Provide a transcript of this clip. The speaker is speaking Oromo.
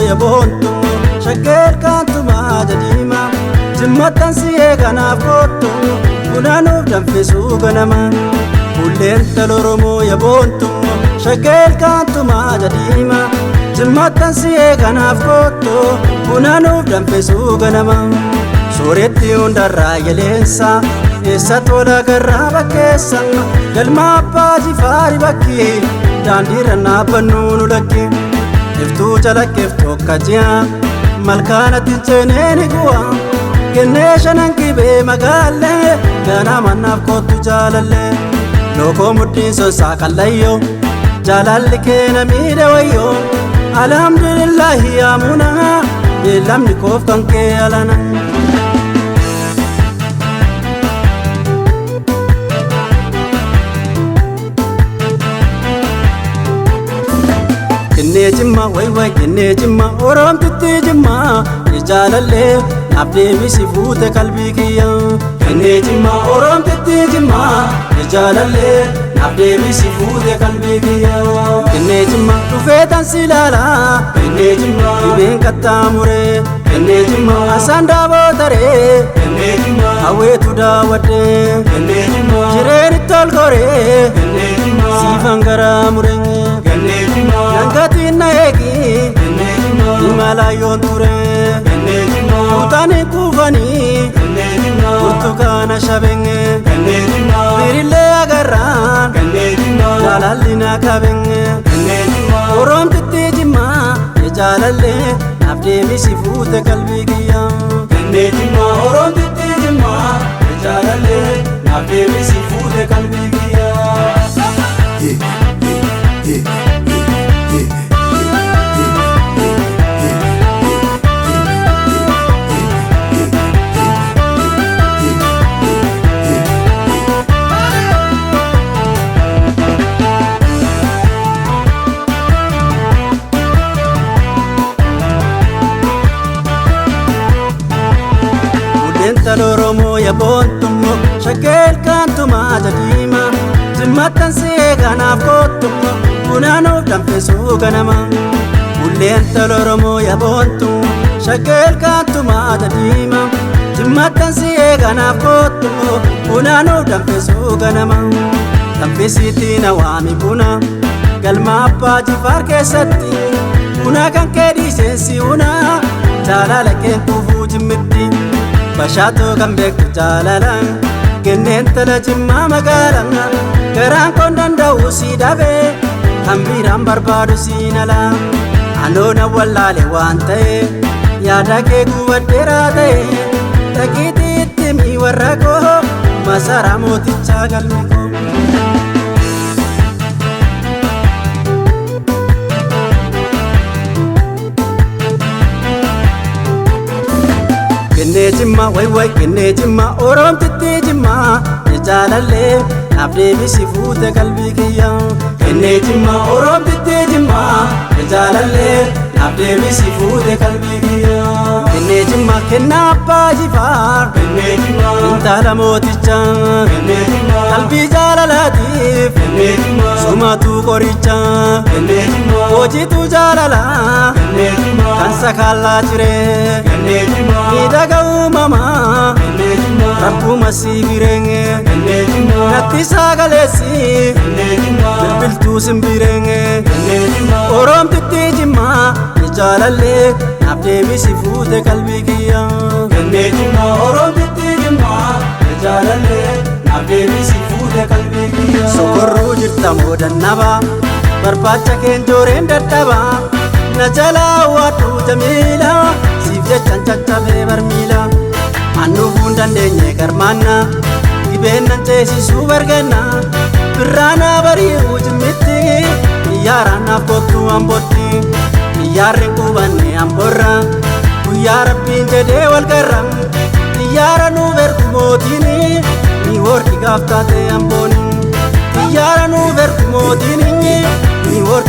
yabontu shakel kantuma jadima jimmatan siye ganaf kottu unanuuf danfisu ganama ulleen taloromo yabontu shakel kantuma jadima jimmatan siye ganaf kottu unanuuf danfisu ganama Soretti hundarraa yeleensa eessa tola garraa bakkeessa galma abbaa jifaari bakki daandiirra naabbannu nu lakki iftuu jalakkeef tokka ji'a malkaanatti ceenee ni gu'a kennee shanan qibee magaallee ganama naaf kottu jaalalle lookoo mudhiin sonsaa qallayyo jaalalli keena miidhe wayyo alhamdulillahi yaamuna yeellamni koof kan kee alana Kenne jimma way kenne jimma oromtitti jimma ijalalle abdeebisi fuute qalbii kiyya kenne jimma oromtitti jimma ijalalle abdeebisi fuute qalbii kiyya kenne jimma dhufeetan silala kenne jimma dhibeen qaxxaamure kenne jimma asanda bootare kenne jimma hawweetu daawwadhe kenne jimma jireeni tolkore kenne jimma siifan garaamure kenne jimma nangati na eki kenne jimma himalayoon ture kenne jimma utani kufani kenne jimma urtukana shabenge kenne jimma birille agarraan kenne jimma jaalallina kabenge kenne jimma oromtitti jimma jalalle abdeebisi fuute qalbii kiyya kenne jimma oromtitti jimma jalalle abdeebisi fuute qalbii kiyya Taloromo yabontumo shakel kantuma jadima jimmatan siye ganaf kottumo unanuuf danfisu ganama ulleen taloromo yabontumo shakel kantuma jadima jimmatan siye ganaf kottumo unanuuf danfisu ganama danfisiitii na waami buna galma abbaa jifaar keessatti buna kan kee dhiiseensi una jaalala keen kuufuu jimmitti Bashato kan beektu jaalala kenneen tala jimmaa magaala garaan koon danda'u si dhabe kan biraan barbaadu si nala anoona wallaale waan ta'e yaada kee gubadheeraa ta'e dhaqiitii itti mii warra koo masaraa mootichaa galme koo Kenne jimma way kenne jimma oromtitti jimma jalalle abdeebisi fuute qalbii kiyya kenne jimma oromtitti jimma jalalle abdeebisi fuute qalbii kiyya kenne jimma kenna abbaa jifaar kenne jimma intala mooticha kenne jimma qalbii jaalalaatiif kenne jimma sumatu qoricha kenne jimma hojiitu jaalala kenne jimma kan sakaalaa jire kenne jimma miidhaga uumamaa kenne jimma rabbuma sii birenge kenne jimma natti saagaleessi kenne jimma bilbiltuu simbirenge kenne jimma oromtitti jimma jalalle abdeebisi fuute qalbii kiyya kenne jimma oromtitti jimma jalalle abdeebisi fuute qalbii kiyya sokorruu jirta moodannaba barbaacha keen jooreen dadhaba na jalaa waadhu jamiila siif jechan caccabee barmiila annuufuu dandeenye garmaanna dhibeennan ceesisuu bargenna birraana bari'uu jimmitti xiyyaaraan naaf kottu ambotti xiyyaarri qubanne amborra guyyaa rabbiin jedhee walgarra xiyyaara nuuf ergu mootiini ni worki gaaf taate ambooni xiyyaara nuuf ergu mootiini ni worki